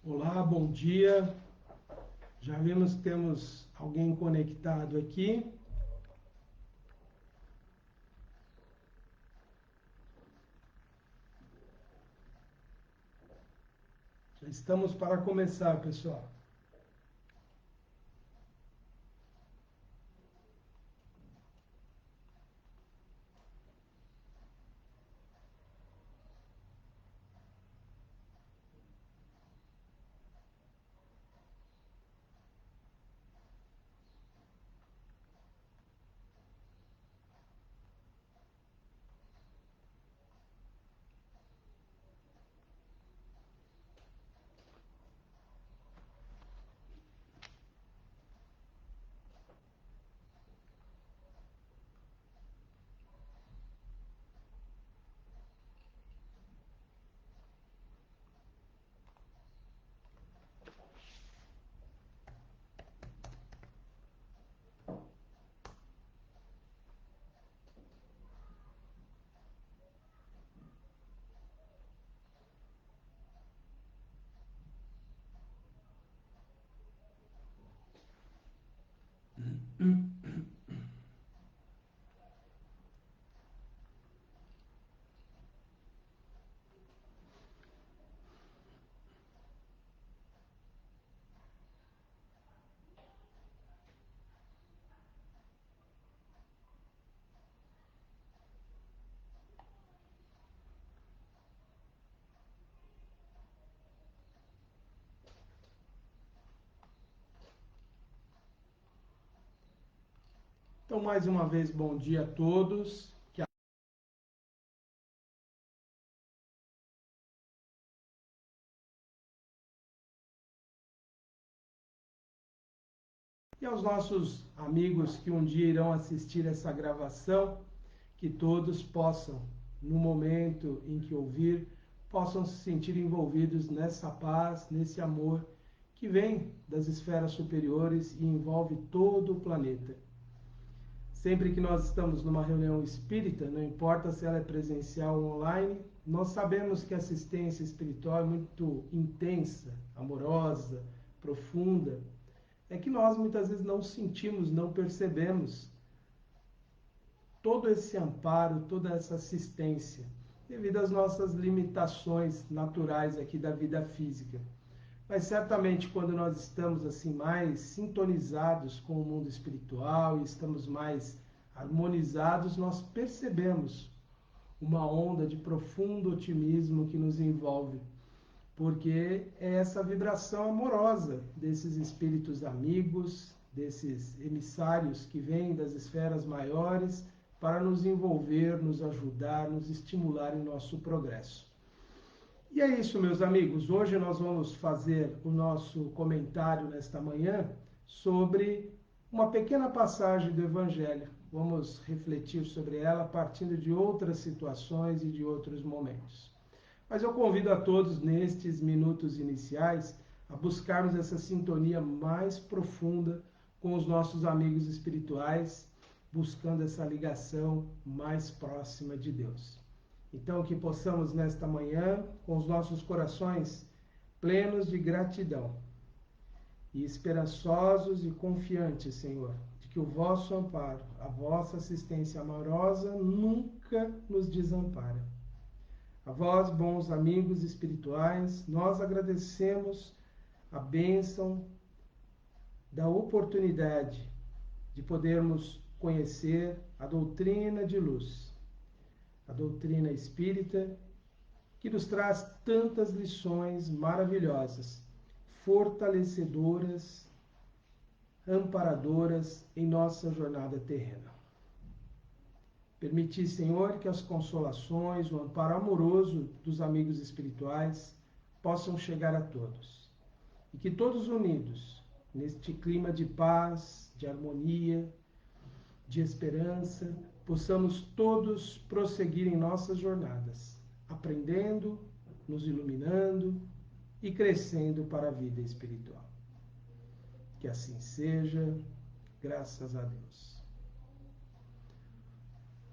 Olá, bom dia. Já vimos que temos alguém conectado aqui. Já estamos para começar, pessoal. Então, mais uma vez, bom dia a todos. E aos nossos amigos que um dia irão assistir essa gravação, que todos possam, no momento em que ouvir, possam se sentir envolvidos nessa paz, nesse amor que vem das esferas superiores e envolve todo o planeta. Sempre que nós estamos numa reunião espírita, não importa se ela é presencial ou online, nós sabemos que a assistência espiritual é muito intensa, amorosa, profunda. É que nós muitas vezes não sentimos, não percebemos todo esse amparo, toda essa assistência, devido às nossas limitações naturais aqui da vida física. Mas certamente quando nós estamos assim mais sintonizados com o mundo espiritual e estamos mais harmonizados, nós percebemos uma onda de profundo otimismo que nos envolve, porque é essa vibração amorosa desses espíritos amigos, desses emissários que vêm das esferas maiores para nos envolver, nos ajudar, nos estimular em nosso progresso. E é isso, meus amigos. Hoje nós vamos fazer o nosso comentário nesta manhã sobre uma pequena passagem do Evangelho. Vamos refletir sobre ela partindo de outras situações e de outros momentos. Mas eu convido a todos, nestes minutos iniciais, a buscarmos essa sintonia mais profunda com os nossos amigos espirituais, buscando essa ligação mais próxima de Deus. Então, que possamos nesta manhã, com os nossos corações plenos de gratidão e esperançosos e confiantes, Senhor, de que o vosso amparo, a vossa assistência amorosa nunca nos desampara. A vós, bons amigos espirituais, nós agradecemos a bênção da oportunidade de podermos conhecer a doutrina de luz, a doutrina espírita, que nos traz tantas lições maravilhosas, fortalecedoras, amparadoras em nossa jornada terrena. Permiti, Senhor, que as consolações, o amparo amoroso dos amigos espirituais possam chegar a todos. E que todos unidos, neste clima de paz, de harmonia, de esperança, possamos todos prosseguir em nossas jornadas, aprendendo, nos iluminando e crescendo para a vida espiritual. Que assim seja, graças a Deus.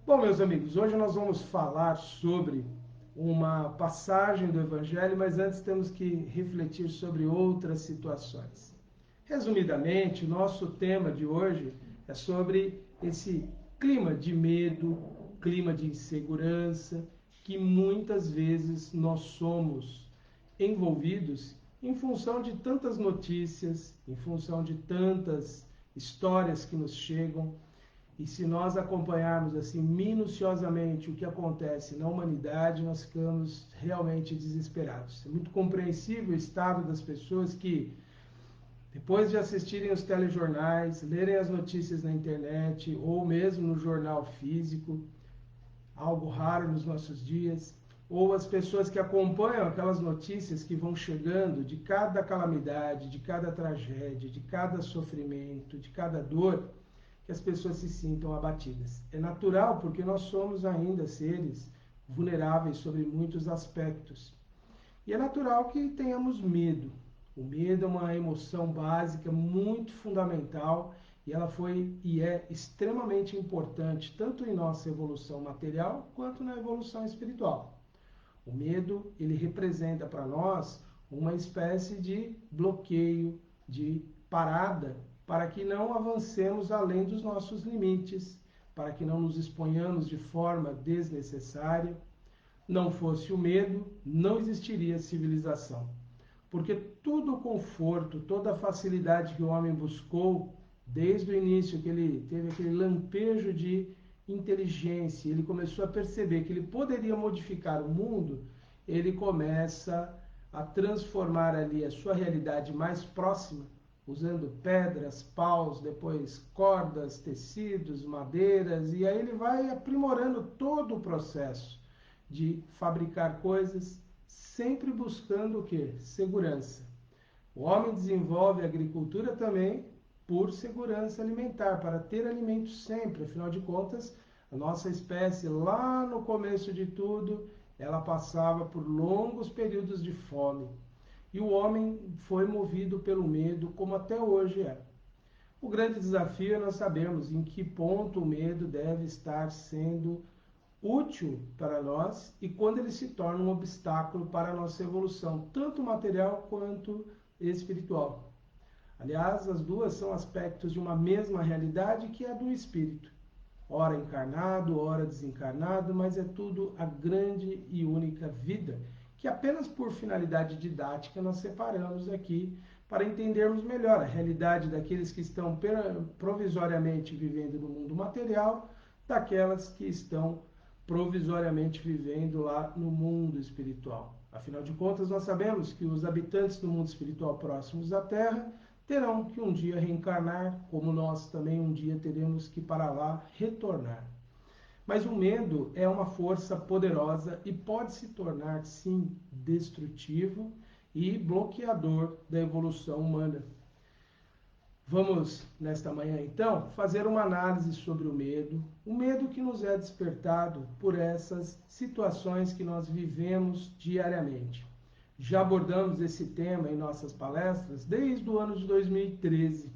Bom, meus amigos, hoje nós vamos falar sobre uma passagem do Evangelho, mas antes temos que refletir sobre outras situações. Resumidamente, o nosso tema de hoje é sobre esse clima de medo, clima de insegurança, que muitas vezes nós somos envolvidos em função de tantas notícias, em função de tantas histórias que nos chegam. E se nós acompanharmos assim minuciosamente o que acontece na humanidade, nós ficamos realmente desesperados. É muito compreensível o estado das pessoas que, depois de assistirem os telejornais, lerem as notícias na internet ou mesmo no jornal físico, algo raro nos nossos dias, ou as pessoas que acompanham aquelas notícias que vão chegando de cada calamidade, de cada tragédia, de cada sofrimento, de cada dor, que as pessoas se sintam abatidas. É natural, porque nós somos ainda seres vulneráveis sobre muitos aspectos. E é natural que tenhamos medo. O medo é uma emoção básica muito fundamental e ela foi e é extremamente importante tanto em nossa evolução material quanto na evolução espiritual. O medo, ele representa para nós uma espécie de bloqueio, de parada, para que não avancemos além dos nossos limites, para que não nos exponhamos de forma desnecessária. Não fosse o medo, não existiria civilização. Porque todo o conforto, toda a facilidade que o homem buscou, desde o início que ele teve aquele lampejo de inteligência, ele começou a perceber que ele poderia modificar o mundo, ele começa a transformar ali a sua realidade mais próxima, usando pedras, paus, depois cordas, tecidos, madeiras, e aí ele vai aprimorando todo o processo de fabricar coisas, sempre buscando o quê? Segurança. O homem desenvolve a agricultura também por segurança alimentar, para ter alimento sempre. Afinal de contas, a nossa espécie, lá no começo de tudo, ela passava por longos períodos de fome. E o homem foi movido pelo medo, como até hoje é. O grande desafio é nós sabermos em que ponto o medo deve estar sendo útil para nós e quando ele se torna um obstáculo para a nossa evolução, tanto material quanto espiritual. Aliás, as duas são aspectos de uma mesma realidade, que é a do espírito. Ora encarnado, ora desencarnado, mas é tudo a grande e única vida, que apenas por finalidade didática nós separamos aqui para entendermos melhor a realidade daqueles que estão provisoriamente vivendo no mundo material, daquelas que estão provisoriamente vivendo lá no mundo espiritual. Afinal de contas, nós sabemos que os habitantes do mundo espiritual próximos à Terra terão que um dia reencarnar, como nós também um dia teremos que para lá retornar. Mas o medo é uma força poderosa e pode se tornar, sim, destrutivo e bloqueador da evolução humana. Vamos, nesta manhã, então, fazer uma análise sobre o medo que nos é despertado por essas situações que nós vivemos diariamente. Já abordamos esse tema em nossas palestras desde o ano de 2013.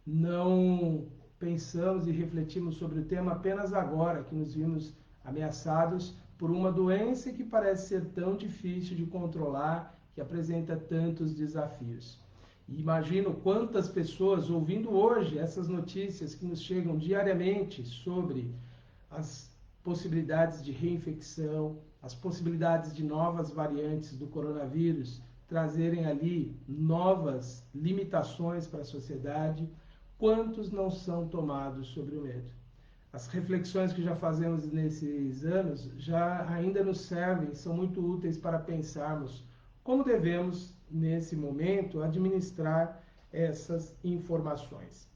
Não pensamos e refletimos sobre o tema apenas agora, que nos vimos ameaçados por uma doença que parece ser tão difícil de controlar, que apresenta tantos desafios. E imagino quantas pessoas, ouvindo hoje essas notícias que nos chegam diariamente sobre as possibilidades de reinfecção, as possibilidades de novas variantes do coronavírus trazerem ali novas limitações para a sociedade, quantos não são tomados sobre o medo? As reflexões que já fazemos nesses anos já ainda nos servem, são muito úteis para pensarmos como devemos, nesse momento, administrar essas informações.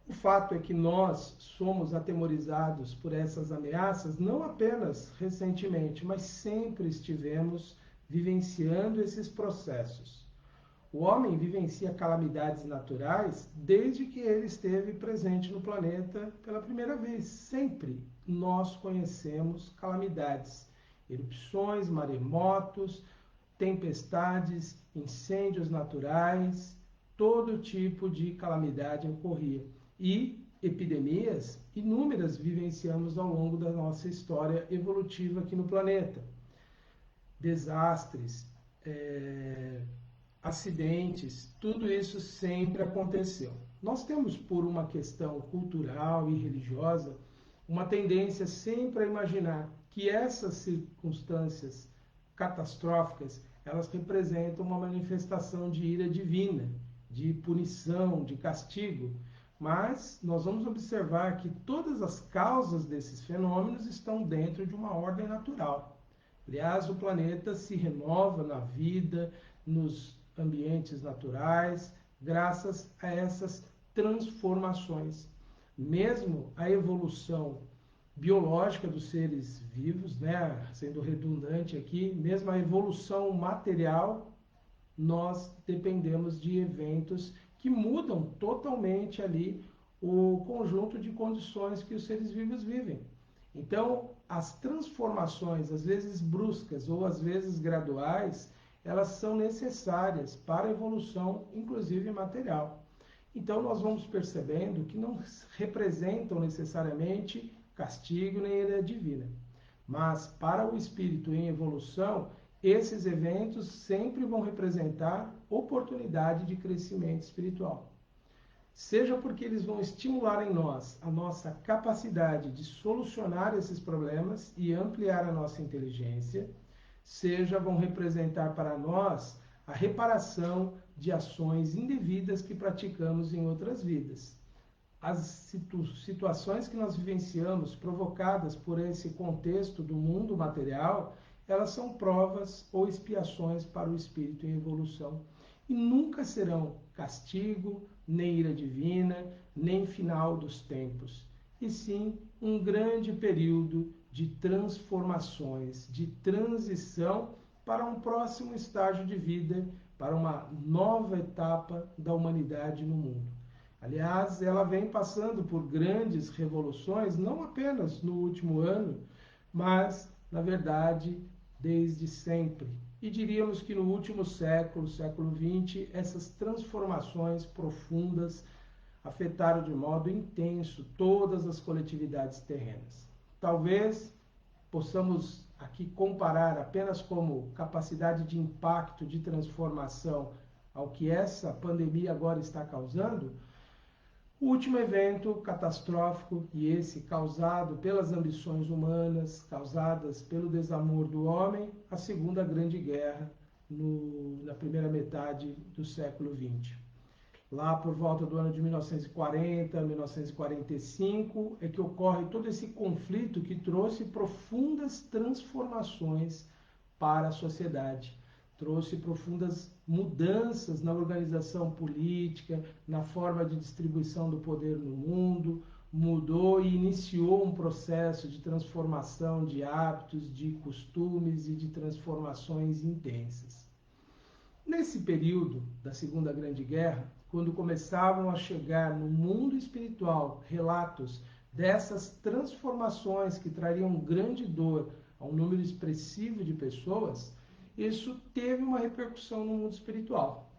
O fato é que nós somos atemorizados por essas ameaças não apenas recentemente, mas sempre estivemos vivenciando esses processos. O homem vivencia calamidades naturais desde que ele esteve presente no planeta pela primeira vez. Sempre nós conhecemos calamidades, erupções, maremotos, tempestades, incêndios naturais, todo tipo de calamidade ocorria. E epidemias inúmeras vivenciamos ao longo da nossa história evolutiva aqui no planeta. desastres, acidentes, tudo isso sempre aconteceu. Nós temos, por uma questão cultural e religiosa, uma tendência sempre a imaginar que essas circunstâncias catastróficas, elas representam uma manifestação de ira divina, de punição, de castigo. Mas nós vamos observar que todas as causas desses fenômenos estão dentro de uma ordem natural. Aliás, o planeta se renova na vida, nos ambientes naturais, graças a essas transformações. Mesmo a evolução biológica dos seres vivos, né, sendo redundante aqui, mesmo a evolução material, nós dependemos de eventos que mudam totalmente ali o conjunto de condições que os seres vivos vivem. Então, as transformações, às vezes bruscas ou às vezes graduais, elas são necessárias para a evolução, inclusive material. Então, nós vamos percebendo que não representam necessariamente castigo nem ira divina. Mas, para o espírito em evolução, esses eventos sempre vão representar oportunidade de crescimento espiritual. Seja porque eles vão estimular em nós a nossa capacidade de solucionar esses problemas e ampliar a nossa inteligência, seja vão representar para nós a reparação de ações indevidas que praticamos em outras vidas. As situações que nós vivenciamos provocadas por esse contexto do mundo material, elas são provas ou expiações para o espírito em evolução e nunca serão castigo, nem ira divina, nem final dos tempos, e sim um grande período de transformações, de transição para um próximo estágio de vida, para uma nova etapa da humanidade no mundo. Aliás, ela vem passando por grandes revoluções, não apenas no último ano, mas, na verdade, desde sempre. E diríamos que no último século, século XX, essas transformações profundas afetaram de modo intenso todas as coletividades terrenas. Talvez possamos aqui comparar apenas como capacidade de impacto, de transformação, ao que essa pandemia agora está causando, o último evento catastrófico, e esse causado pelas ambições humanas, causadas pelo desamor do homem, a Segunda Grande Guerra, na primeira metade do século XX. Lá por volta do ano de 1940, 1945, é que ocorre todo esse conflito que trouxe profundas transformações para a sociedade. Trouxe profundas mudanças na organização política, na forma de distribuição do poder no mundo, mudou e iniciou um processo de transformação de hábitos, de costumes e de transformações intensas. Nesse período da Segunda Grande Guerra, quando começavam a chegar no mundo espiritual relatos dessas transformações que trariam grande dor a um número expressivo de pessoas, isso teve uma repercussão no mundo espiritual.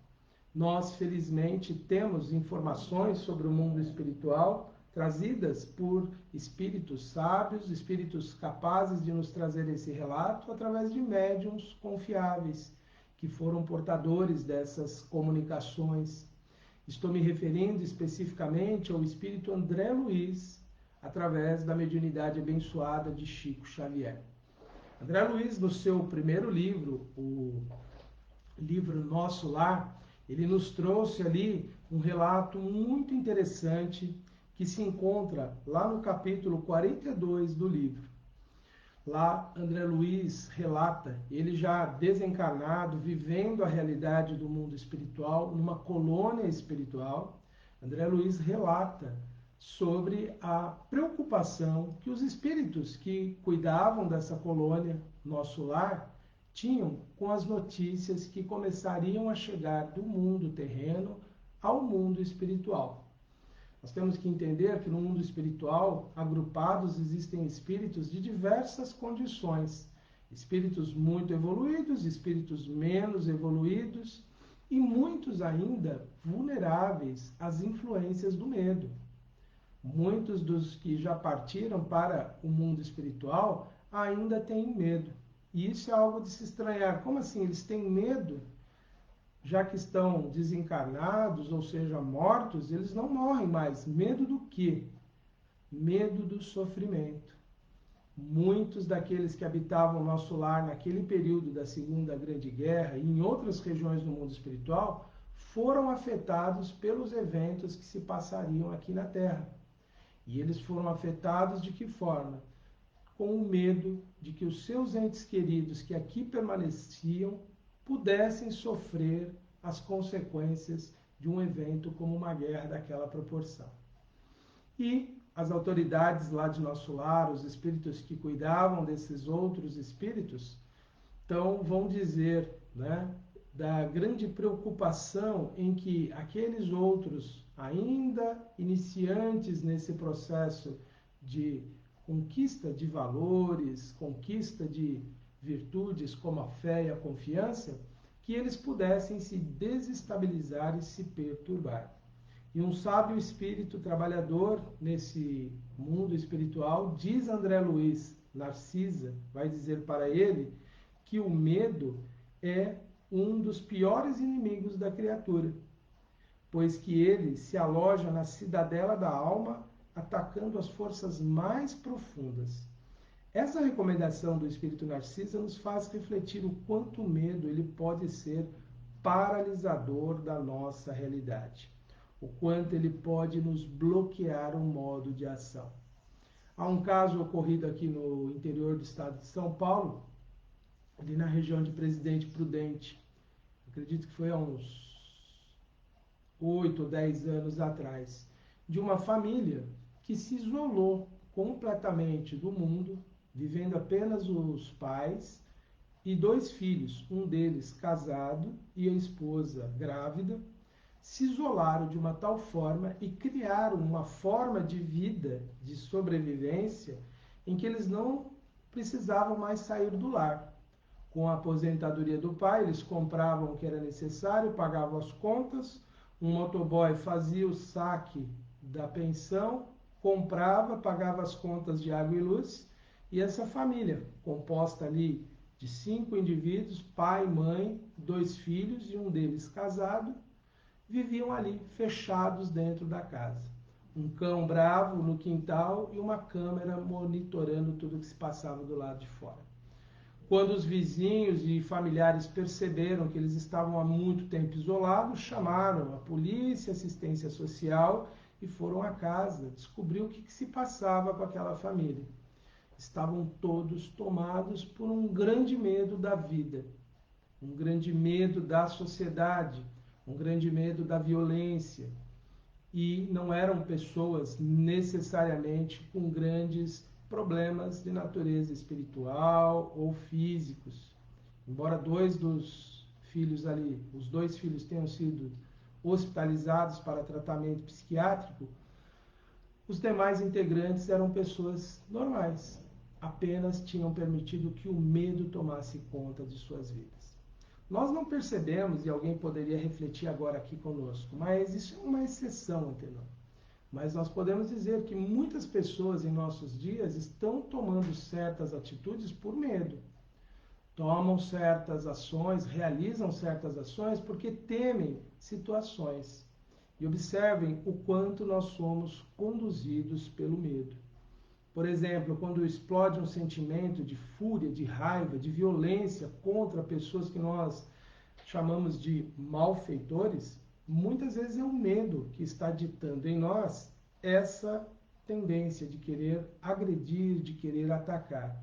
Nós, felizmente, temos informações sobre o mundo espiritual trazidas por espíritos sábios, espíritos capazes de nos trazer esse relato através de médiuns confiáveis, que foram portadores dessas comunicações. Estou me referindo especificamente ao espírito André Luiz, através da mediunidade abençoada de Chico Xavier. André Luiz, no seu primeiro livro, o livro Nosso Lar, ele nos trouxe ali um relato muito interessante que se encontra lá no capítulo 42 do livro. Lá, André Luiz relata, ele já desencarnado, vivendo a realidade do mundo espiritual, numa colônia espiritual, André Luiz relata sobre a preocupação que os espíritos que cuidavam dessa colônia, Nosso Lar, tinham com as notícias que começariam a chegar do mundo terreno ao mundo espiritual. Nós temos que entender que no mundo espiritual, agrupados, existem espíritos de diversas condições. Espíritos muito evoluídos, espíritos menos evoluídos e muitos ainda vulneráveis às influências do medo. Muitos dos que já partiram para o mundo espiritual ainda têm medo. E isso é algo de se estranhar. Como assim? Eles têm medo, já que estão desencarnados, ou seja, mortos, eles não morrem mais. Medo do quê? Medo do sofrimento. Muitos daqueles que habitavam o nosso lar naquele período da Segunda Grande Guerra e em outras regiões do mundo espiritual foram afetados pelos eventos que se passariam aqui na Terra. E eles foram afetados de que forma? Com o medo de que os seus entes queridos que aqui permaneciam pudessem sofrer as consequências de um evento como uma guerra daquela proporção. E as autoridades lá de nosso lar, os espíritos que cuidavam desses outros espíritos, então vão dizer, né, da grande preocupação em que aqueles outros, ainda iniciantes nesse processo de conquista de valores, conquista de virtudes como a fé e a confiança, que eles pudessem se desestabilizar e se perturbar. E um sábio espírito trabalhador nesse mundo espiritual, diz André Luiz, Narcisa, vai dizer para ele que o medo é um dos piores inimigos da criatura, pois que ele se aloja na cidadela da alma, atacando as forças mais profundas. Essa recomendação do espírito Narcisa nos faz refletir o quanto o medo ele pode ser paralisador da nossa realidade, o quanto ele pode nos bloquear um modo de ação. Há um caso ocorrido aqui no interior do estado de São Paulo, ali na região de Presidente Prudente, acredito que foi há uns 8 ou 10 anos atrás, de uma família que se isolou completamente do mundo, vivendo apenas os pais e 2 filhos, um deles casado e a esposa grávida, se isolaram de uma tal forma e criaram uma forma de vida, de sobrevivência, em que eles não precisavam mais sair do lar. Com a aposentadoria do pai, eles compravam o que era necessário, pagavam as contas, um motoboy fazia o saque da pensão, comprava, pagava as contas de água e luz, e essa família, composta ali de 5 indivíduos, pai, mãe, 2 filhos e um deles casado, viviam ali fechados dentro da casa. Um cão bravo no quintal e uma câmera monitorando tudo que se passava do lado de fora. Quando os vizinhos e familiares perceberam que eles estavam há muito tempo isolados, chamaram a polícia, assistência social e foram à casa descobrir o que se passava com aquela família. Estavam todos tomados por um grande medo da vida, um grande medo da sociedade, um grande medo da violência. E não eram pessoas necessariamente com grandes problemas de natureza espiritual ou físicos. Embora 2 dos filhos ali, os 2 filhos tenham sido hospitalizados para tratamento psiquiátrico, os demais integrantes eram pessoas normais, apenas tinham permitido que o medo tomasse conta de suas vidas. Nós não percebemos, e alguém poderia refletir agora aqui conosco, mas isso é uma exceção, entendeu? Mas nós podemos dizer que muitas pessoas em nossos dias estão tomando certas atitudes por medo. Tomam certas ações, realizam certas ações porque temem situações. E observem o quanto nós somos conduzidos pelo medo. Por exemplo, quando explode um sentimento de fúria, de raiva, de violência contra pessoas que nós chamamos de malfeitores, muitas vezes é o medo que está ditando em nós essa tendência de querer agredir, de querer atacar.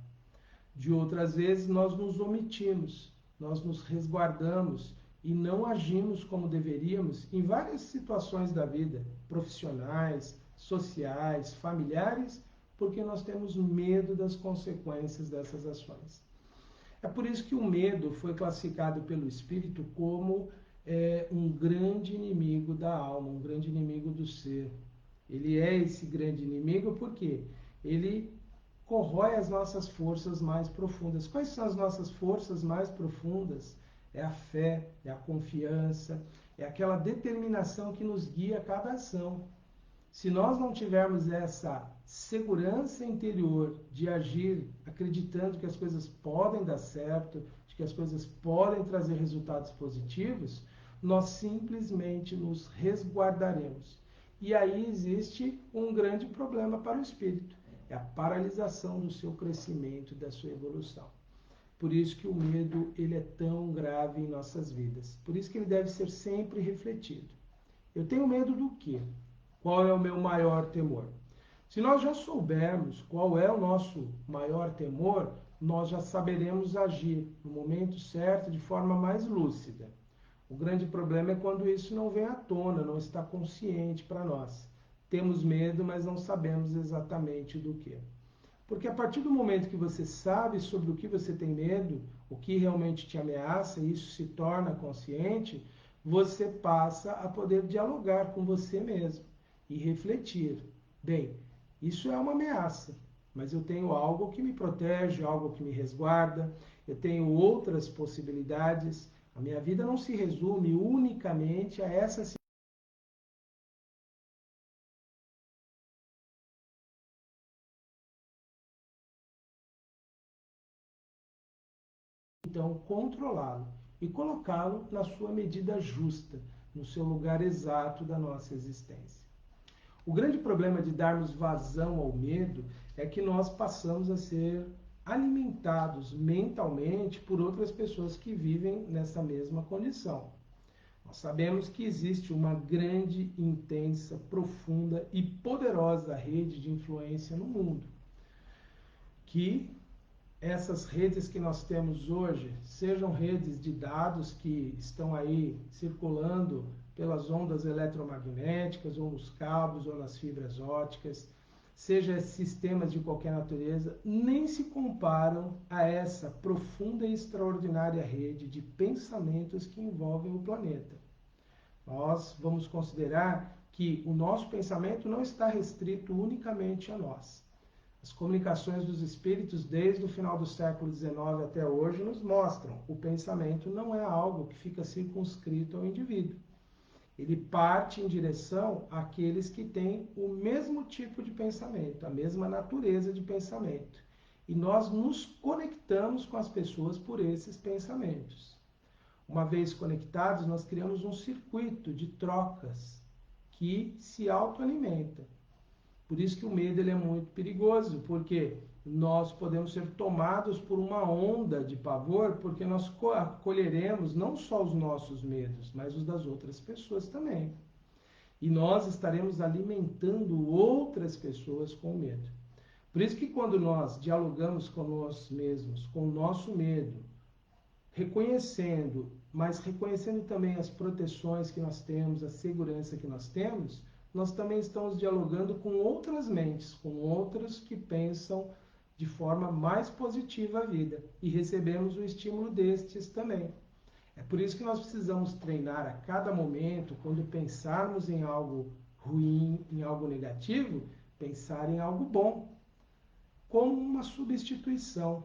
De outras vezes nós nos omitimos, nós nos resguardamos e não agimos como deveríamos em várias situações da vida, profissionais, sociais, familiares, porque nós temos medo das consequências dessas ações. É por isso que o medo foi classificado pelo Espírito como um grande inimigo da alma, um grande inimigo do ser. Ele é esse grande inimigo porque ele corrói as nossas forças mais profundas. Quais são as nossas forças mais profundas? É a fé, é a confiança, é aquela determinação que nos guia a cada ação. Se nós não tivermos essa segurança interior de agir acreditando que as coisas podem dar certo, de que as coisas podem trazer resultados positivos, nós simplesmente nos resguardaremos. E aí existe um grande problema para o espírito, é a paralisação do seu crescimento, da sua evolução. Por isso que o medo ele é tão grave em nossas vidas. Por isso que ele deve ser sempre refletido. Eu tenho medo do quê? Qual é o meu maior temor? Se nós já soubermos qual é o nosso maior temor, nós já saberemos agir no momento certo, de forma mais lúcida. O grande problema é quando isso não vem à tona, não está consciente para nós. Temos medo, mas não sabemos exatamente do que. Porque a partir do momento que você sabe sobre o que você tem medo, o que realmente te ameaça, e isso se torna consciente, você passa a poder dialogar com você mesmo e refletir. Bem, isso é uma ameaça, mas eu tenho algo que me protege, algo que me resguarda, eu tenho outras possibilidades. A minha vida não se resume unicamente a essa situação. Então, controlá-lo e colocá-lo na sua medida justa, no seu lugar exato da nossa existência. O grande problema de darmos vazão ao medo é que nós passamos a ser alimentados mentalmente por outras pessoas que vivem nessa mesma condição. Nós sabemos que existe uma grande, intensa, profunda e poderosa rede de influência no mundo, que essas redes que nós temos hoje, sejam redes de dados que estão aí circulando pelas ondas eletromagnéticas, ou nos cabos, ou nas fibras ópticas, seja sistemas de qualquer natureza, nem se comparam a essa profunda e extraordinária rede de pensamentos que envolvem o planeta. Nós vamos considerar que o nosso pensamento não está restrito unicamente a nós. As comunicações dos espíritos, desde o final do século XIX até hoje, nos mostram que o pensamento não é algo que fica circunscrito ao indivíduo. Ele parte em direção àqueles que têm o mesmo tipo de pensamento, a mesma natureza de pensamento. E nós nos conectamos com as pessoas por esses pensamentos. Uma vez conectados, nós criamos um circuito de trocas que se autoalimenta. Por isso que o medo ele é muito perigoso, porque nós podemos ser tomados por uma onda de pavor, porque nós acolheremos não só os nossos medos, mas os das outras pessoas também. E nós estaremos alimentando outras pessoas com medo. Por isso que quando nós dialogamos com nós mesmos, com o nosso medo, reconhecendo, mas reconhecendo também as proteções que nós temos, a segurança que nós temos, nós também estamos dialogando com outras mentes, com outros que pensam de forma mais positiva a vida. E recebemos o estímulo destes também. É por isso que nós precisamos treinar a cada momento, quando pensarmos em algo ruim, em algo negativo, pensar em algo bom, como uma substituição,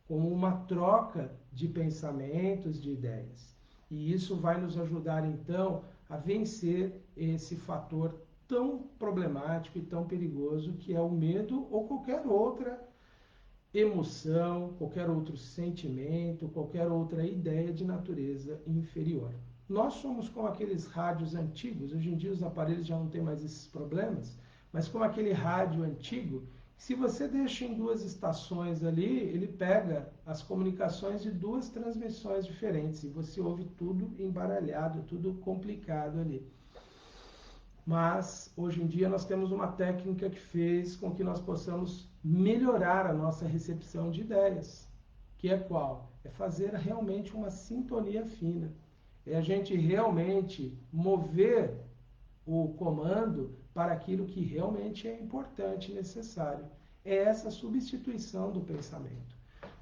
como uma troca de pensamentos, de ideias. E isso vai nos ajudar, então, a vencer esse fator tão problemático e tão perigoso que é o medo ou qualquer outra emoção, qualquer outro sentimento, qualquer outra ideia de natureza inferior. Nós somos como aqueles rádios antigos, hoje em dia os aparelhos já não têm mais esses problemas, mas como aquele rádio antigo, se você deixa em duas estações ali, ele pega as comunicações de duas transmissões diferentes e você ouve tudo embaralhado, tudo complicado ali. Mas, hoje em dia, nós temos uma técnica que fez com que nós possamos melhorar a nossa recepção de ideias. Que é qual? É fazer realmente uma sintonia fina. É a gente realmente mover o comando para aquilo que realmente é importante e necessário. É essa substituição do pensamento.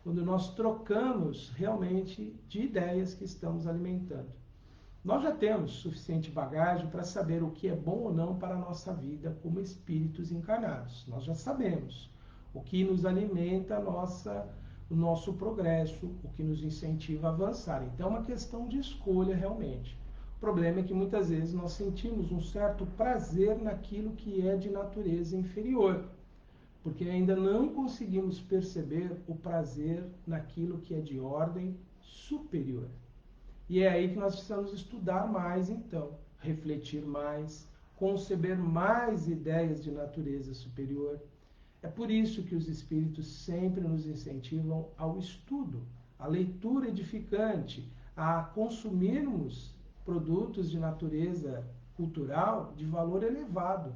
Quando nós trocamos realmente de ideias que estamos alimentando. Nós já temos suficiente bagagem para saber o que é bom ou não para a nossa vida como espíritos encarnados. Nós já sabemos o que nos alimenta o nosso progresso, o que nos incentiva a avançar. Então é uma questão de escolha realmente. O problema é que muitas vezes nós sentimos um certo prazer naquilo que é de natureza inferior, porque ainda não conseguimos perceber o prazer naquilo que é de ordem superior. E é aí que nós precisamos estudar mais, então, refletir mais, conceber mais ideias de natureza superior. É por isso que os espíritos sempre nos incentivam ao estudo, à leitura edificante, a consumirmos produtos de natureza cultural de valor elevado.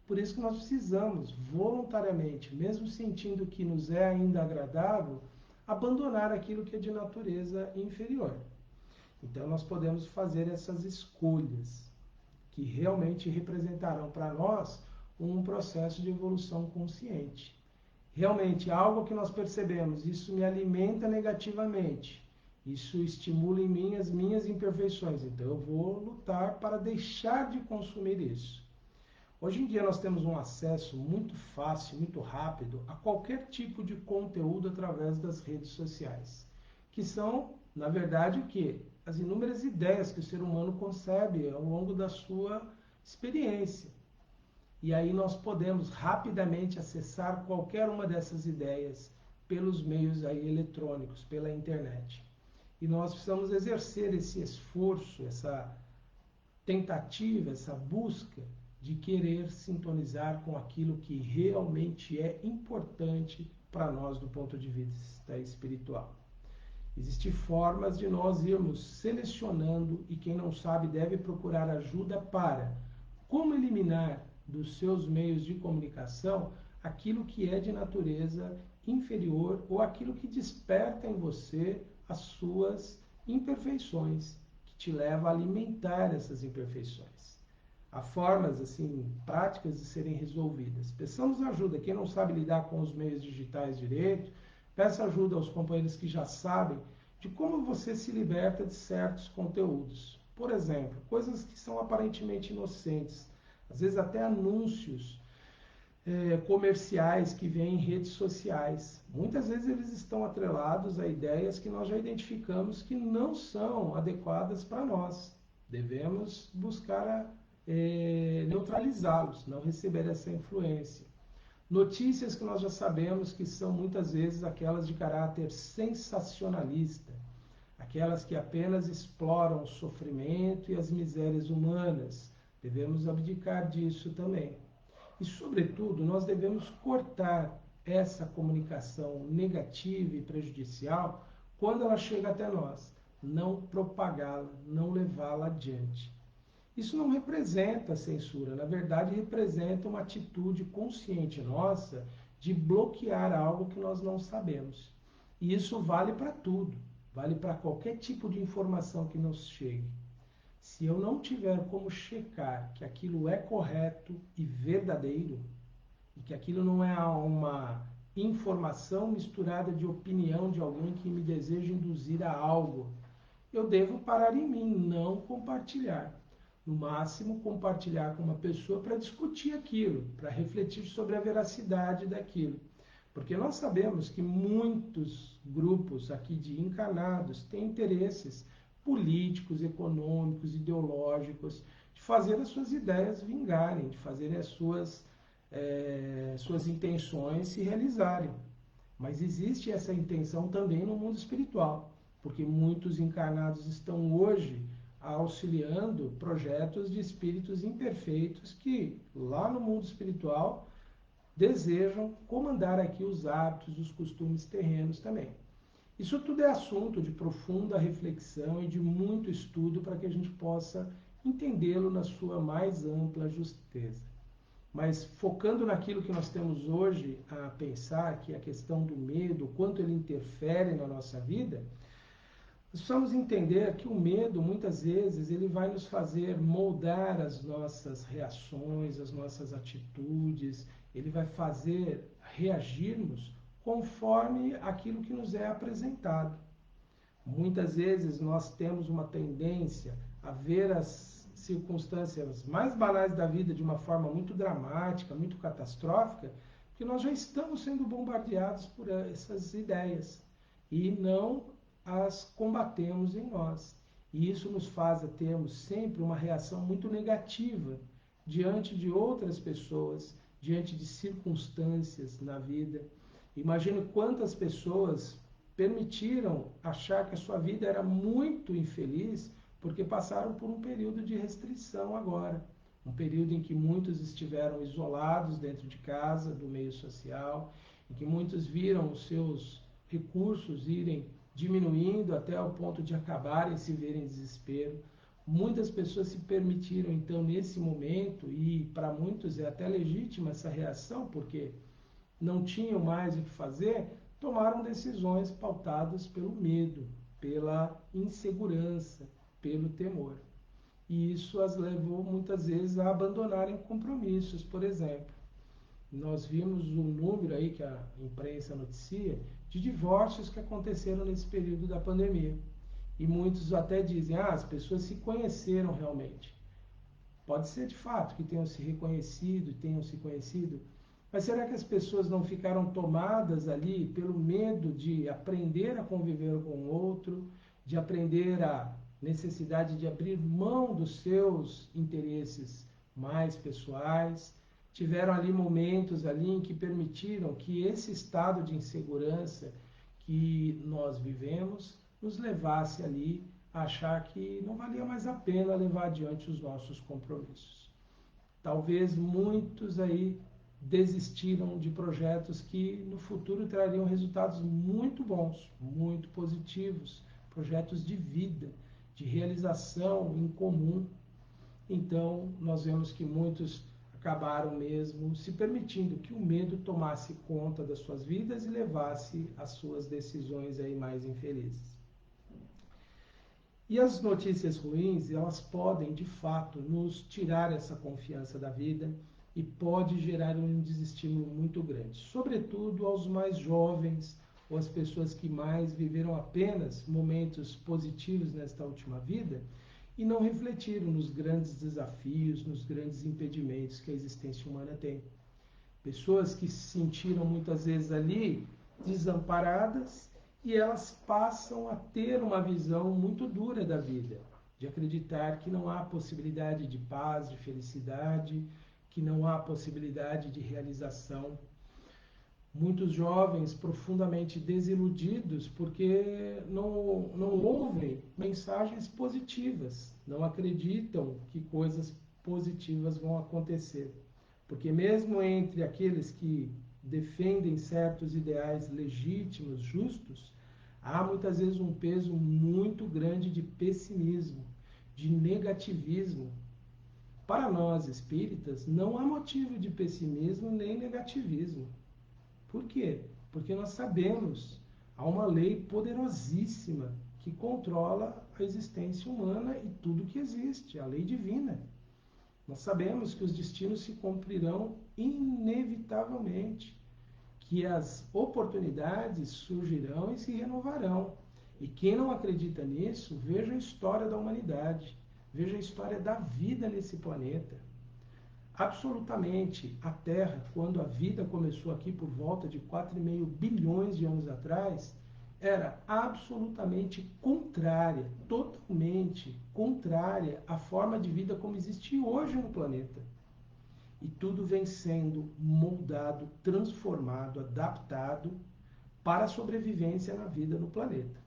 Por isso que nós precisamos, voluntariamente, mesmo sentindo que nos é ainda agradável, abandonar aquilo que é de natureza inferior. Então nós podemos fazer essas escolhas que realmente representarão para nós um processo de evolução consciente. Realmente, algo que nós percebemos, isso me alimenta negativamente, isso estimula em mim as minhas imperfeições, então eu vou lutar para deixar de consumir isso. Hoje em dia nós temos um acesso muito fácil, muito rápido a qualquer tipo de conteúdo através das redes sociais, que são, na verdade, o quê? As inúmeras ideias que o ser humano concebe ao longo da sua experiência. E aí nós podemos rapidamente acessar qualquer uma dessas ideias pelos meios aí eletrônicos, pela internet. E nós precisamos exercer esse esforço, essa tentativa, essa busca de querer sintonizar com aquilo que realmente é importante para nós do ponto de vista espiritual. Existem formas de nós irmos selecionando e quem não sabe deve procurar ajuda para como eliminar dos seus meios de comunicação aquilo que é de natureza inferior ou aquilo que desperta em você as suas imperfeições, que te leva a alimentar essas imperfeições. Há formas assim práticas de serem resolvidas. Peçamos ajuda. Quem não sabe lidar com os meios digitais direito, peça ajuda aos companheiros que já sabem de como você se liberta de certos conteúdos. Por exemplo, coisas que são aparentemente inocentes, às vezes até anúncios comerciais que vêm em redes sociais. Muitas vezes eles estão atrelados a ideias que nós já identificamos que não são adequadas para nós. Devemos buscar neutralizá-los, não receber essa influência. Notícias que nós já sabemos que são muitas vezes aquelas de caráter sensacionalista, aquelas que apenas exploram o sofrimento e as misérias humanas. Devemos abdicar disso também. E, sobretudo, nós devemos cortar essa comunicação negativa e prejudicial quando ela chega até nós, não propagá-la, não levá-la adiante. Isso não representa censura, na verdade representa uma atitude consciente nossa de bloquear algo que nós não sabemos. E isso vale para tudo, vale para qualquer tipo de informação que nos chegue. Se eu não tiver como checar que aquilo é correto e verdadeiro, e que aquilo não é uma informação misturada de opinião de alguém que me deseja induzir a algo, eu devo parar em mim, não compartilhar. No máximo, compartilhar com uma pessoa para discutir aquilo, para refletir sobre a veracidade daquilo. Porque nós sabemos que muitos grupos aqui de encarnados têm interesses políticos, econômicos, ideológicos, de fazer as suas ideias vingarem, de fazer as suas intenções se realizarem. Mas existe essa intenção também no mundo espiritual, porque muitos encarnados estão hoje auxiliando projetos de espíritos imperfeitos que, lá no mundo espiritual, desejam comandar aqui os hábitos, os costumes terrenos também. Isso tudo é assunto de profunda reflexão e de muito estudo para que a gente possa entendê-lo na sua mais ampla justeza. Mas focando naquilo que nós temos hoje a pensar, que é a questão do medo, o quanto ele interfere na nossa vida, nós precisamos entender que o medo, muitas vezes, ele vai nos fazer moldar as nossas reações, as nossas atitudes, ele vai fazer reagirmos conforme aquilo que nos é apresentado. Muitas vezes nós temos uma tendência a ver as circunstâncias mais banais da vida de uma forma muito dramática, muito catastrófica, porque nós já estamos sendo bombardeados por essas ideias e não as combatemos em nós. E isso nos faz termos sempre uma reação muito negativa diante de outras pessoas, diante de circunstâncias na vida. Imagino quantas pessoas permitiram achar que a sua vida era muito infeliz porque passaram por um período de restrição agora. Um período em que muitos estiveram isolados dentro de casa, do meio social, em que muitos viram os seus recursos irem diminuindo até o ponto de acabarem se verem em desespero. Muitas pessoas se permitiram, então, nesse momento, e para muitos é até legítima essa reação, porque não tinham mais o que fazer, tomaram decisões pautadas pelo medo, pela insegurança, pelo temor. E isso as levou muitas vezes a abandonarem compromissos, por exemplo. Nós vimos um número aí que a imprensa noticia de divórcios que aconteceram nesse período da pandemia. E muitos até dizem, as pessoas se conheceram realmente. Pode ser de fato que tenham se reconhecido, tenham se conhecido, mas será que as pessoas não ficaram tomadas ali pelo medo de aprender a conviver com o outro, de aprender a necessidade de abrir mão dos seus interesses mais pessoais? Tiveram ali momentos ali em que permitiram que esse estado de insegurança que nós vivemos nos levasse ali a achar que não valia mais a pena levar adiante os nossos compromissos. Talvez muitos aí desistiram de projetos que no futuro trariam resultados muito bons, muito positivos, projetos de vida, de realização em comum. Então, nós vemos que muitos acabaram mesmo se permitindo que o medo tomasse conta das suas vidas e levasse as suas decisões aí mais infelizes. E as notícias ruins, elas podem, de fato, nos tirar essa confiança da vida e pode gerar um desestímulo muito grande, sobretudo aos mais jovens ou às pessoas que mais viveram apenas momentos positivos nesta última vida e não refletiram nos grandes desafios, nos grandes impedimentos que a existência humana tem. Pessoas que se sentiram muitas vezes ali desamparadas e elas passam a ter uma visão muito dura da vida, de acreditar que não há possibilidade de paz, de felicidade, que não há possibilidade de realização. Muitos jovens profundamente desiludidos porque não ouvem mensagens positivas, não acreditam que coisas positivas vão acontecer. Porque mesmo entre aqueles que defendem certos ideais legítimos, justos, há muitas vezes um peso muito grande de pessimismo, de negativismo. Para nós espíritas, não há motivo de pessimismo nem negativismo. Por quê? Porque nós sabemos, há uma lei poderosíssima que controla a existência humana e tudo que existe, a lei divina. Nós sabemos que os destinos se cumprirão inevitavelmente, que as oportunidades surgirão e se renovarão. E quem não acredita nisso, veja a história da humanidade, veja a história da vida nesse planeta. Absolutamente, a Terra, quando a vida começou aqui por volta de 4,5 bilhões de anos atrás, era absolutamente contrária, totalmente contrária à forma de vida como existe hoje no planeta. E tudo vem sendo moldado, transformado, adaptado para a sobrevivência na vida no planeta.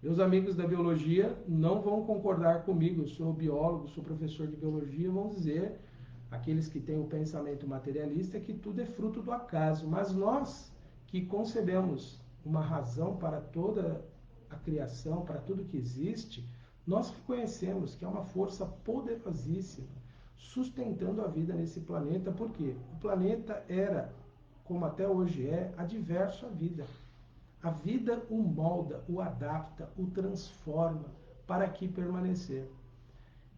Meus amigos da biologia não vão concordar comigo, eu sou biólogo, sou professor de biologia, vão dizer, aqueles que têm o pensamento materialista, que tudo é fruto do acaso, mas nós que concebemos uma razão para toda a criação, para tudo que existe, nós reconhecemos que é uma força poderosíssima sustentando a vida nesse planeta, porque o planeta era, como até hoje é, adverso à vida. A vida o molda, o adapta, o transforma para aqui permanecer.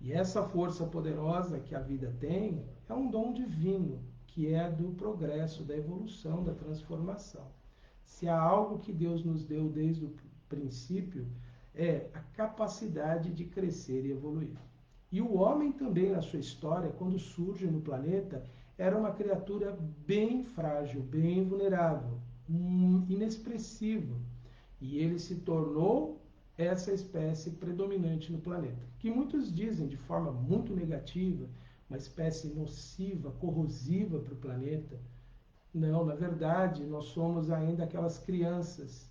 E essa força poderosa que a vida tem é um dom divino, que é do progresso, da evolução, da transformação. Se há algo que Deus nos deu desde o princípio, é a capacidade de crescer e evoluir. E o homem também, na sua história, quando surge no planeta, era uma criatura bem frágil, bem vulnerável, inexpressivo. E ele se tornou essa espécie predominante no planeta, que muitos dizem de forma muito negativa, uma espécie nociva, corrosiva para o planeta. Não, na verdade, nós somos ainda aquelas crianças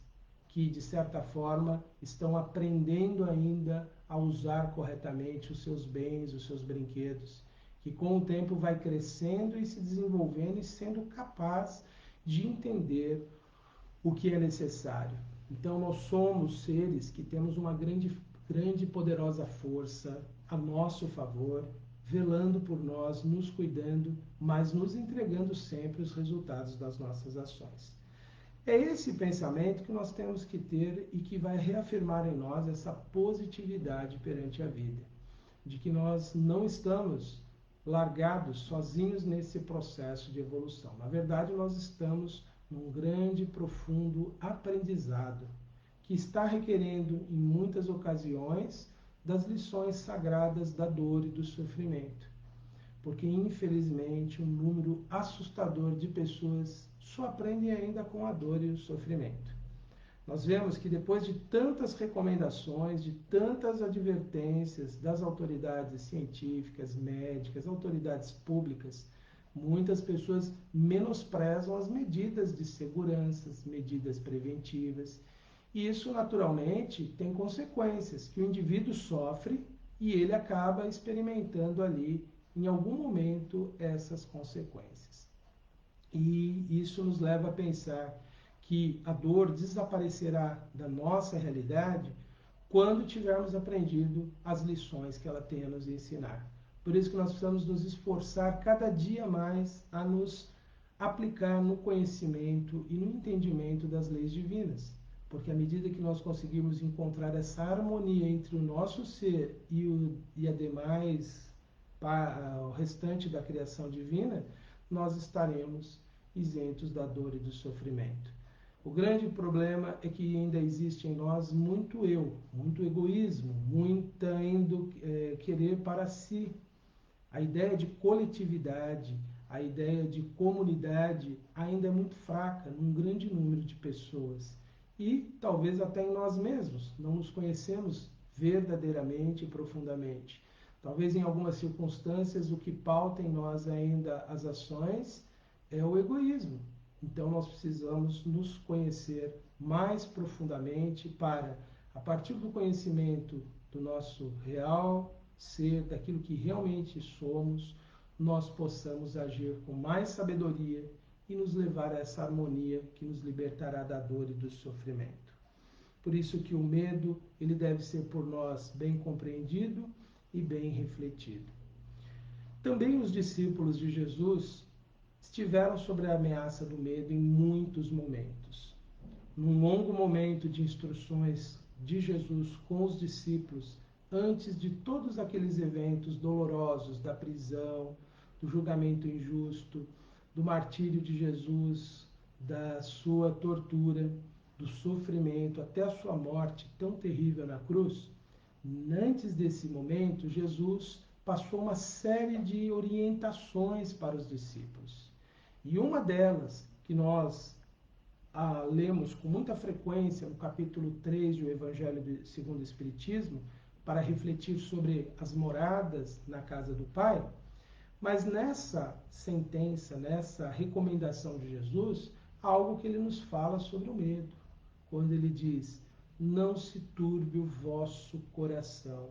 que, de certa forma, estão aprendendo ainda a usar corretamente os seus bens, os seus brinquedos, que com o tempo vai crescendo e se desenvolvendo e sendo capaz de entender o que é necessário. Então, nós somos seres que temos uma grande e poderosa força a nosso favor, velando por nós, nos cuidando, mas nos entregando sempre os resultados das nossas ações. É esse pensamento que nós temos que ter e que vai reafirmar em nós essa positividade perante a vida, de que nós não estamos largados, sozinhos nesse processo de evolução. Na verdade, nós estamos num grande e profundo aprendizado, que está requerendo, em muitas ocasiões, das lições sagradas da dor e do sofrimento. Porque, infelizmente, um número assustador de pessoas só aprendem ainda com a dor e o sofrimento. Nós vemos que depois de tantas recomendações, de tantas advertências das autoridades científicas, médicas, autoridades públicas, muitas pessoas menosprezam as medidas de segurança, medidas preventivas. E isso, naturalmente, tem consequências, que o indivíduo sofre e ele acaba experimentando ali, em algum momento, essas consequências. E isso nos leva a pensar que a dor desaparecerá da nossa realidade quando tivermos aprendido as lições que ela tem a nos ensinar. Por isso que nós precisamos nos esforçar cada dia mais a nos aplicar no conhecimento e no entendimento das leis divinas. Porque à medida que nós conseguirmos encontrar essa harmonia entre o nosso ser e a demais, o restante da criação divina, nós estaremos isentos da dor e do sofrimento. O grande problema é que ainda existe em nós muito eu, muito egoísmo, muita querer para si. A ideia de coletividade, a ideia de comunidade ainda é muito fraca num grande número de pessoas. E talvez até em nós mesmos, não nos conhecemos verdadeiramente e profundamente. Talvez em algumas circunstâncias o que pauta em nós ainda as ações é o egoísmo. Então nós precisamos nos conhecer mais profundamente para, a partir do conhecimento do nosso real ser, daquilo que realmente somos, nós possamos agir com mais sabedoria e nos levar a essa harmonia que nos libertará da dor e do sofrimento. Por isso que o medo, ele deve ser por nós bem compreendido e bem refletido. Também os discípulos de Jesus estiveram sob a ameaça do medo em muitos momentos. Num longo momento de instruções de Jesus com os discípulos, antes de todos aqueles eventos dolorosos da prisão, do julgamento injusto, do martírio de Jesus, da sua tortura, do sofrimento até a sua morte tão terrível na cruz, antes desse momento, Jesus passou uma série de orientações para os discípulos. E uma delas, que nós lemos com muita frequência no capítulo 3 do Evangelho segundo o Espiritismo, para refletir sobre as moradas na casa do Pai, mas nessa sentença, nessa recomendação de Jesus, há algo que ele nos fala sobre o medo, quando ele diz: não se turbe o vosso coração.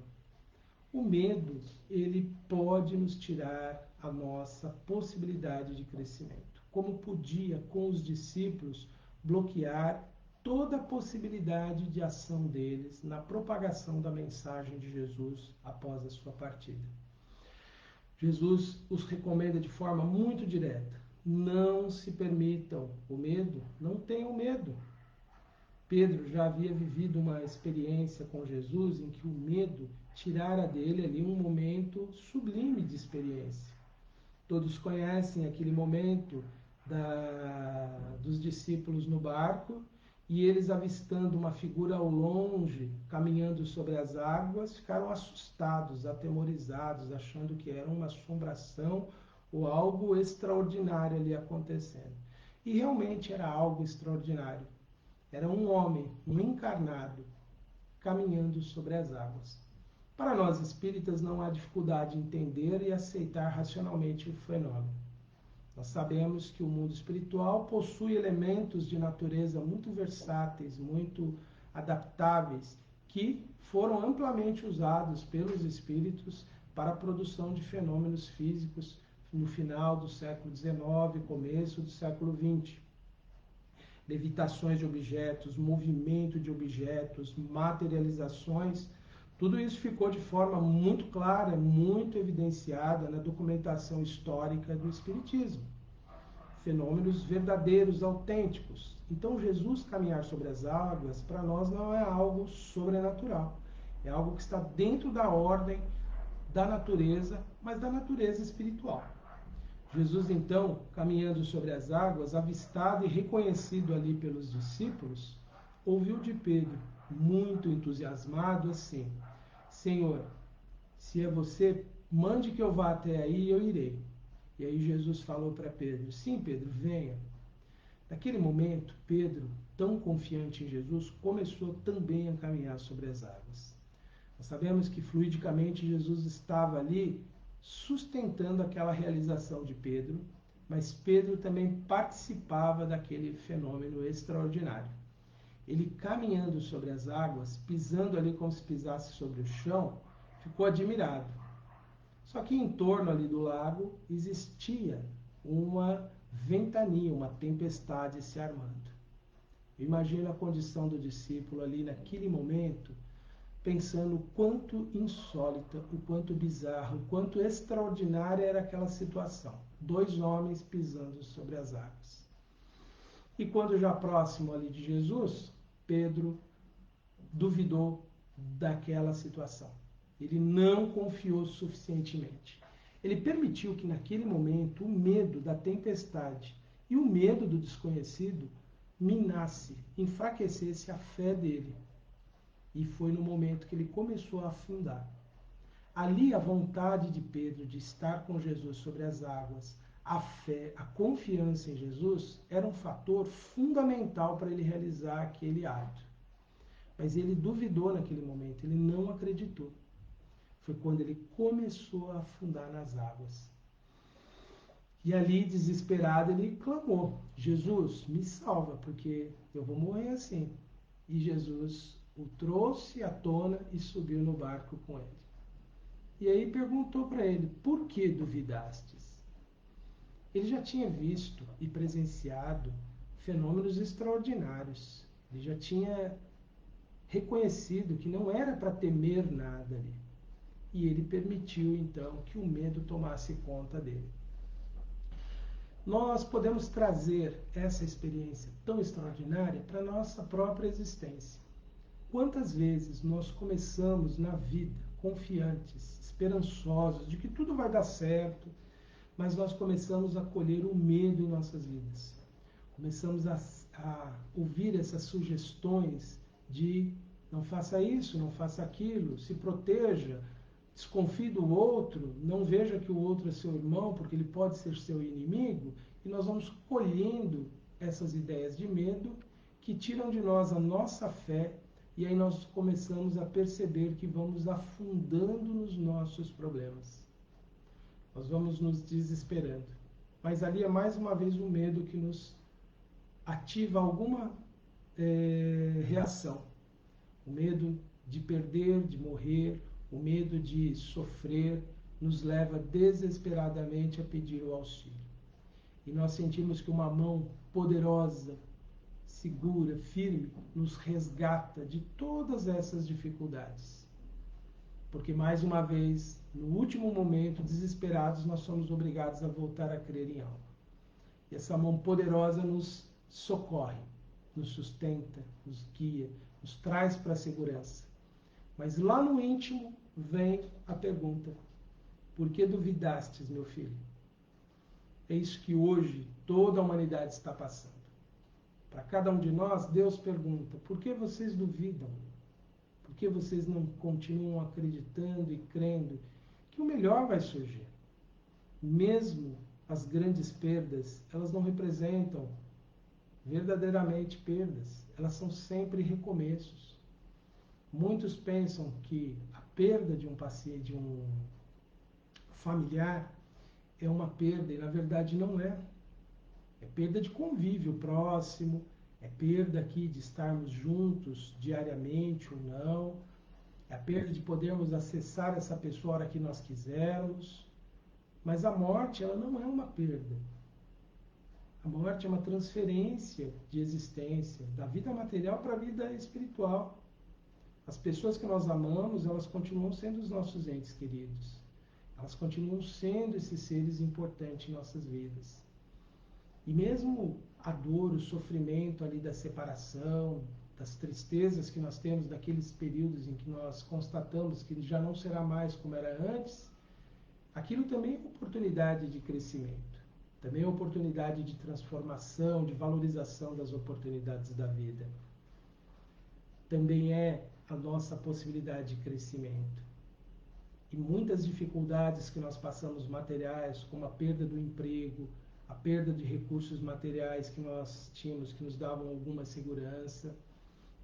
O medo, ele pode nos tirar a nossa possibilidade de crescimento, como podia, com os discípulos, bloquear toda a possibilidade de ação deles na propagação da mensagem de Jesus após a sua partida. Jesus os recomenda de forma muito direta: não se permitam o medo, não tenham medo. Pedro já havia vivido uma experiência com Jesus em que o medo tirara dele ali um momento sublime de experiência. Todos conhecem aquele momento dos discípulos no barco, e eles, avistando uma figura ao longe, caminhando sobre as águas, ficaram assustados, atemorizados, achando que era uma assombração ou algo extraordinário ali acontecendo. E realmente era algo extraordinário. Era um homem, um encarnado, caminhando sobre as águas. Para nós espíritas não há dificuldade em entender e aceitar racionalmente o fenômeno. Nós sabemos que o mundo espiritual possui elementos de natureza muito versáteis, muito adaptáveis, que foram amplamente usados pelos espíritos para a produção de fenômenos físicos no final do século XIX, começo do século XX. Levitações de objetos, movimento de objetos, materializações, tudo isso ficou de forma muito clara, muito evidenciada na documentação histórica do Espiritismo. Fenômenos verdadeiros, autênticos. Então, Jesus caminhar sobre as águas, para nós, não é algo sobrenatural. É algo que está dentro da ordem da natureza, mas da natureza espiritual. Jesus, então, caminhando sobre as águas, avistado e reconhecido ali pelos discípulos, ouviu de Pedro, muito entusiasmado, assim: Senhor, se é você, mande que eu vá até aí e eu irei. E aí Jesus falou para Pedro: sim, Pedro, venha. Naquele momento, Pedro, tão confiante em Jesus, começou também a caminhar sobre as águas. Nós sabemos que fluidicamente Jesus estava ali sustentando aquela realização de Pedro, mas Pedro também participava daquele fenômeno extraordinário. Ele caminhando sobre as águas, pisando ali como se pisasse sobre o chão, ficou admirado. Só que em torno ali do lago existia uma ventania, uma tempestade se armando. Imagina a condição do discípulo ali naquele momento, pensando o quanto insólita, o quanto bizarro, o quanto extraordinária era aquela situação. 2 homens pisando sobre as águas. E quando já próximo ali de Jesus, Pedro duvidou daquela situação. Ele não confiou suficientemente. Ele permitiu que naquele momento o medo da tempestade e o medo do desconhecido minasse, enfraquecesse a fé dele. E foi no momento que ele começou a afundar. Ali a vontade de Pedro de estar com Jesus sobre as águas, a fé, a confiança em Jesus, era um fator fundamental para ele realizar aquele ato. Mas ele duvidou naquele momento, ele não acreditou. Foi quando ele começou a afundar nas águas. E ali, desesperado, ele clamou: Jesus, me salva, porque eu vou morrer assim. E Jesus o trouxe à tona e subiu no barco com ele. E aí perguntou para ele: por que duvidastes? Ele já tinha visto e presenciado fenômenos extraordinários. Ele já tinha reconhecido que não era para temer nada ali. E ele permitiu, então, que o medo tomasse conta dele. Nós podemos trazer essa experiência tão extraordinária para a nossa própria existência. Quantas vezes nós começamos na vida confiantes, esperançosos de que tudo vai dar certo, mas nós começamos a colher o medo em nossas vidas. Começamos a ouvir essas sugestões de não faça isso, não faça aquilo, se proteja, desconfie do outro, não veja que o outro é seu irmão, porque ele pode ser seu inimigo, e nós vamos colhendo essas ideias de medo que tiram de nós a nossa fé, e aí nós começamos a perceber que vamos afundando nos nossos problemas. Nós vamos nos desesperando. Mas ali é mais uma vez o medo que nos ativa alguma reação. O medo de perder, de morrer, o medo de sofrer, nos leva desesperadamente a pedir o auxílio. E nós sentimos que uma mão poderosa, segura, firme, nos resgata de todas essas dificuldades. Porque, mais uma vez, no último momento, desesperados, nós somos obrigados a voltar a crer em algo. E essa mão poderosa nos socorre, nos sustenta, nos guia, nos traz para a segurança. Mas lá no íntimo vem a pergunta: por que duvidastes, meu filho? É isso que hoje toda a humanidade está passando. Para cada um de nós, Deus pergunta: por que vocês duvidam? Por que vocês não continuam acreditando e crendo que o melhor vai surgir? Mesmo as grandes perdas, elas não representam verdadeiramente perdas. Elas são sempre recomeços. Muitos pensam que a perda de um paciente, de um familiar, é uma perda, e na verdade não é. É perda de convívio próximo, é perda aqui de estarmos juntos diariamente ou não, é a perda de podermos acessar essa pessoa a hora que nós quisermos. Mas a morte, ela não é uma perda. A morte é uma transferência de existência, da vida material para a vida espiritual. As pessoas que nós amamos, elas continuam sendo os nossos entes queridos. Elas continuam sendo esses seres importantes em nossas vidas. E mesmo a dor, o sofrimento ali da separação, das tristezas que nós temos daqueles períodos em que nós constatamos que já não será mais como era antes, aquilo também é uma oportunidade de crescimento. Também é uma oportunidade de transformação, de valorização das oportunidades da vida. Também é a nossa possibilidade de crescimento. E muitas dificuldades que nós passamos materiais, como a perda do emprego, a perda de recursos materiais que nós tínhamos, que nos davam alguma segurança,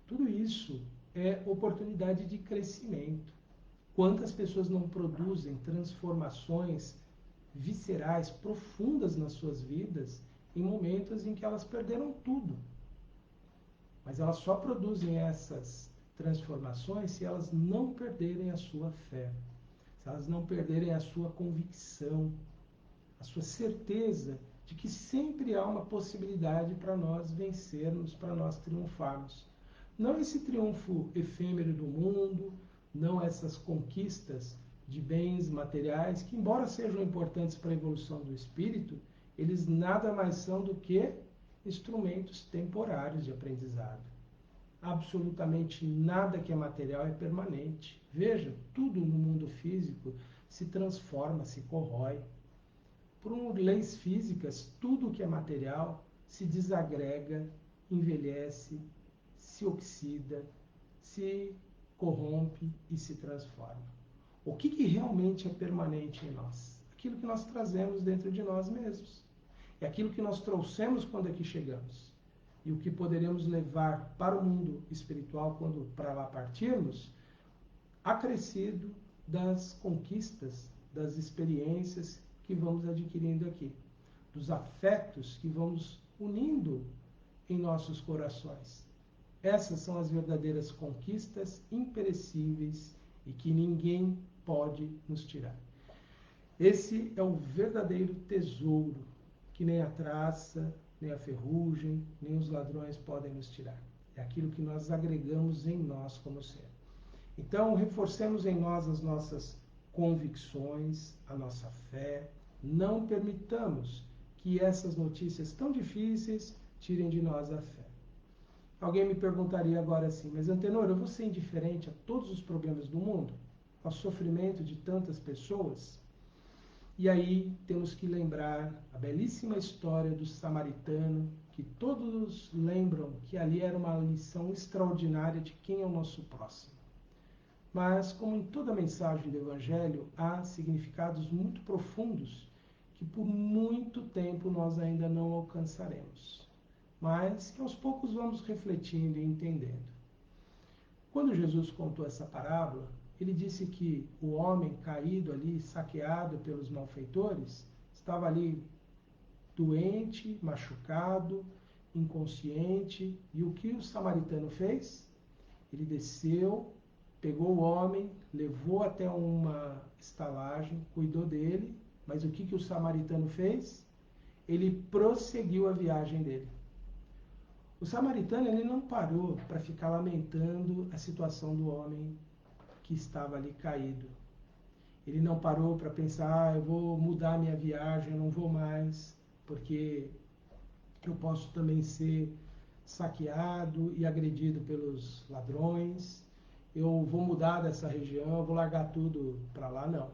tudo isso é oportunidade de crescimento. Quantas pessoas não produzem transformações viscerais, profundas nas suas vidas, em momentos em que elas perderam tudo. Mas elas só produzem essas transformações se elas não perderem a sua fé, se elas não perderem a sua convicção, a sua certeza de que sempre há uma possibilidade para nós vencermos, para nós triunfarmos. Não esse triunfo efêmero do mundo, não essas conquistas de bens materiais, que embora sejam importantes para a evolução do espírito, eles nada mais são do que instrumentos temporários de aprendizado. Absolutamente nada que é material é permanente. Veja, tudo no mundo físico se transforma, se corrói. Por leis físicas, tudo que é material se desagrega, envelhece, se oxida, se corrompe e se transforma. O que realmente é permanente em nós? Aquilo que nós trazemos dentro de nós mesmos. É aquilo que nós trouxemos quando aqui chegamos. E o que poderemos levar para o mundo espiritual quando para lá partirmos, acrescido das conquistas, das experiências que vamos adquirindo aqui, dos afetos que vamos unindo em nossos corações. Essas são as verdadeiras conquistas imperecíveis e que ninguém pode nos tirar. Esse é o verdadeiro tesouro que nem a traça, nem a ferrugem, nem os ladrões podem nos tirar. É aquilo que nós agregamos em nós como ser. Então, reforcemos em nós as nossas convicções, a nossa fé. Não permitamos que essas notícias tão difíceis tirem de nós a fé. Alguém me perguntaria agora assim, mas Antenor, eu vou ser indiferente a todos os problemas do mundo? Ao sofrimento de tantas pessoas? E aí temos que lembrar a belíssima história do samaritano, que todos lembram que ali era uma lição extraordinária de quem é o nosso próximo. Mas, como em toda mensagem do Evangelho, há significados muito profundos que por muito tempo nós ainda não alcançaremos, mas que aos poucos vamos refletindo e entendendo. Quando Jesus contou essa parábola, ele disse que o homem caído ali, saqueado pelos malfeitores, estava ali doente, machucado, inconsciente, e o que o samaritano fez? Ele desceu, pegou o homem, levou até uma estalagem, cuidou dele, mas o que o samaritano fez? Ele prosseguiu a viagem dele. O samaritano ele não parou para ficar lamentando a situação do homem que estava ali caído. Ele não parou para pensar, eu vou mudar minha viagem, eu não vou mais, porque eu posso também ser saqueado e agredido pelos ladrões, eu vou mudar dessa região, eu vou largar tudo para lá, não.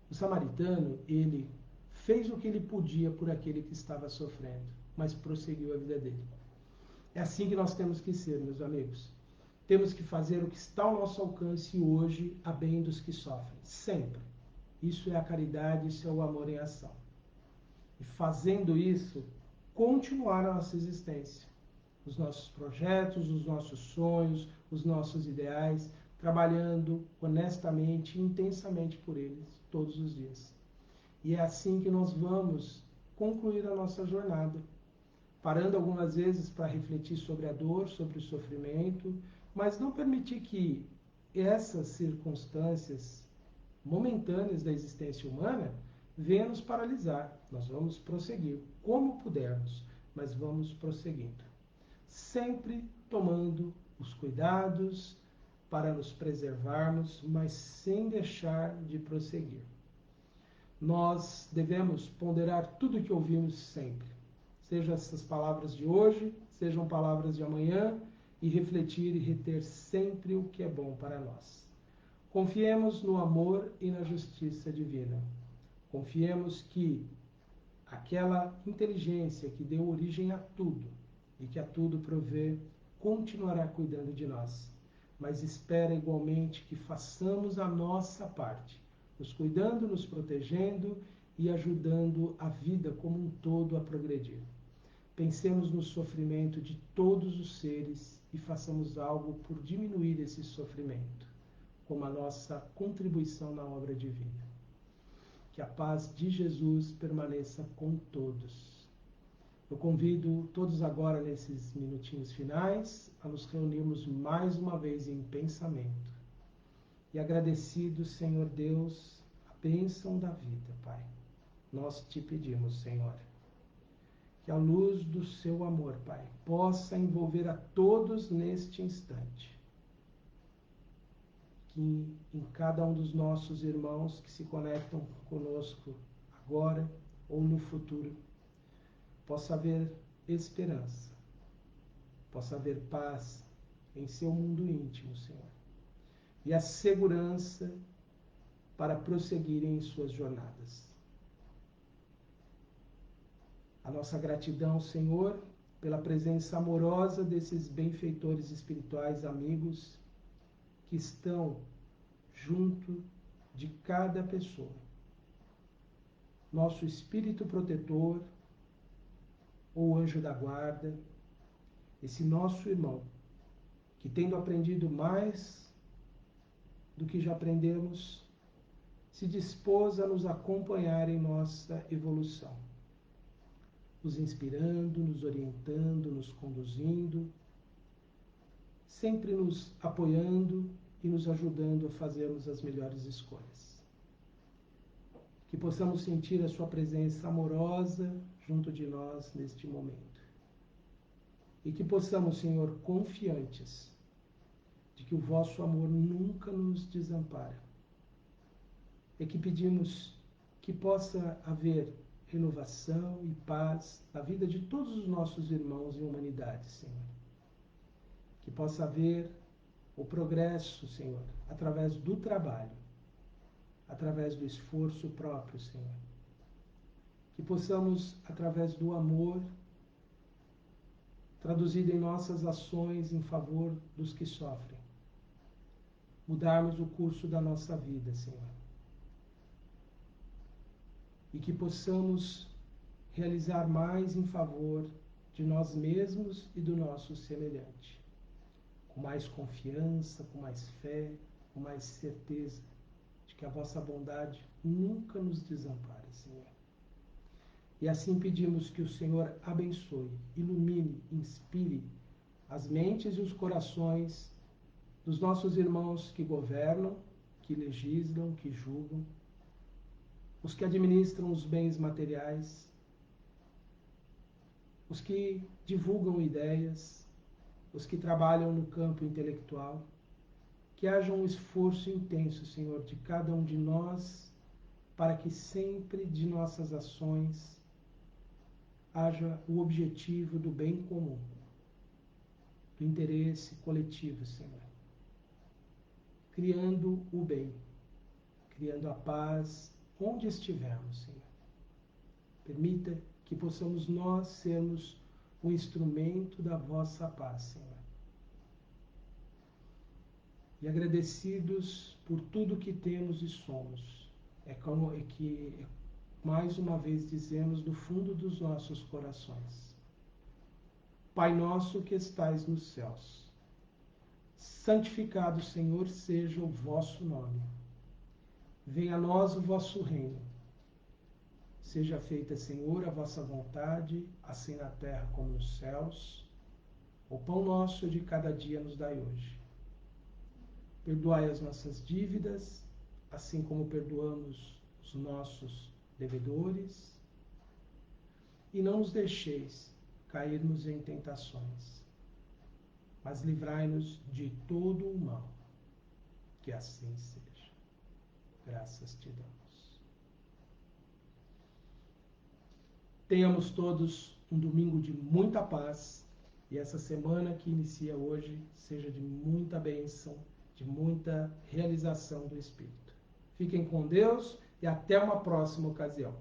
O samaritano, ele fez o que ele podia por aquele que estava sofrendo, mas prosseguiu a vida dele. É assim que nós temos que ser, meus amigos. Temos que fazer o que está ao nosso alcance hoje, a bem dos que sofrem, sempre. Isso é a caridade, isso é o amor em ação. E fazendo isso, continuar a nossa existência. Os nossos projetos, os nossos sonhos, os nossos ideais, trabalhando honestamente e intensamente por eles todos os dias. E é assim que nós vamos concluir a nossa jornada, parando algumas vezes para refletir sobre a dor, sobre o sofrimento, mas não permitir que essas circunstâncias momentâneas da existência humana venham nos paralisar. Nós vamos prosseguir como pudermos, mas vamos prosseguindo, sempre tomando os cuidados para nos preservarmos, mas sem deixar de prosseguir. Nós devemos ponderar tudo o que ouvimos sempre, sejam essas palavras de hoje, sejam palavras de amanhã, e refletir e reter sempre o que é bom para nós. Confiemos no amor e na justiça divina. Confiemos que aquela inteligência que deu origem a tudo e que a tudo provê, continuará cuidando de nós. Mas espera igualmente que façamos a nossa parte, nos cuidando, nos protegendo e ajudando a vida como um todo a progredir. Pensemos no sofrimento de todos os seres e façamos algo por diminuir esse sofrimento, como a nossa contribuição na obra divina. Que a paz de Jesus permaneça com todos. Eu convido todos agora, nesses minutinhos finais, a nos reunirmos mais uma vez em pensamento. E agradecido, Senhor Deus, a bênção da vida, Pai. Nós te pedimos, Senhor, que a luz do seu amor, Pai, possa envolver a todos neste instante. Que em cada um dos nossos irmãos que se conectam conosco agora ou no futuro, possa haver esperança, possa haver paz em seu mundo íntimo, Senhor, e a segurança para prosseguirem em suas jornadas. A nossa gratidão, Senhor, pela presença amorosa desses benfeitores espirituais, amigos, que estão junto de cada pessoa. Nosso espírito protetor, ou anjo da guarda, esse nosso irmão, que tendo aprendido mais do que já aprendemos, se dispôs a nos acompanhar em nossa evolução, nos inspirando, nos orientando, nos conduzindo, sempre nos apoiando e nos ajudando a fazermos as melhores escolhas. Que possamos sentir a sua presença amorosa junto de nós neste momento. E que possamos, Senhor, confiantes de que o vosso amor nunca nos desampara. E que pedimos que possa haver renovação e paz na vida de todos os nossos irmãos e humanidade, Senhor. Que possa haver o progresso, Senhor, através do trabalho, através do esforço próprio, Senhor. Que possamos, através do amor, traduzido em nossas ações em favor dos que sofrem, mudarmos o curso da nossa vida, Senhor. E que possamos realizar mais em favor de nós mesmos e do nosso semelhante, com mais confiança, com mais fé, com mais certeza de que a vossa bondade nunca nos desampare, Senhor. E assim pedimos que o Senhor abençoe, ilumine, inspire as mentes e os corações dos nossos irmãos que governam, que legislam, que julgam, os que administram os bens materiais, os que divulgam ideias, os que trabalham no campo intelectual. Que haja um esforço intenso, Senhor, de cada um de nós, para que sempre de nossas ações haja o objetivo do bem comum, do interesse coletivo, Senhor. Criando o bem, criando a paz onde estivermos, Senhor. Permita que possamos nós sermos o instrumento da vossa paz, Senhor. E agradecidos por tudo que temos e somos, mais uma vez dizemos do fundo dos nossos corações: Pai nosso que estais nos céus, Santificado, Senhor, seja o vosso nome. Venha a nós o vosso reino. Seja feita, Senhor, a vossa vontade, assim na terra como nos céus. O pão nosso de cada dia nos dai hoje. Perdoai as nossas dívidas, assim como perdoamos os nossos devedores. E não nos deixeis cairmos em tentações, mas livrai-nos de todo o mal. Que assim seja. Graças te damos. Tenhamos todos um domingo de muita paz e essa semana que inicia hoje seja de muita bênção, de muita realização do Espírito. Fiquem com Deus e até uma próxima ocasião.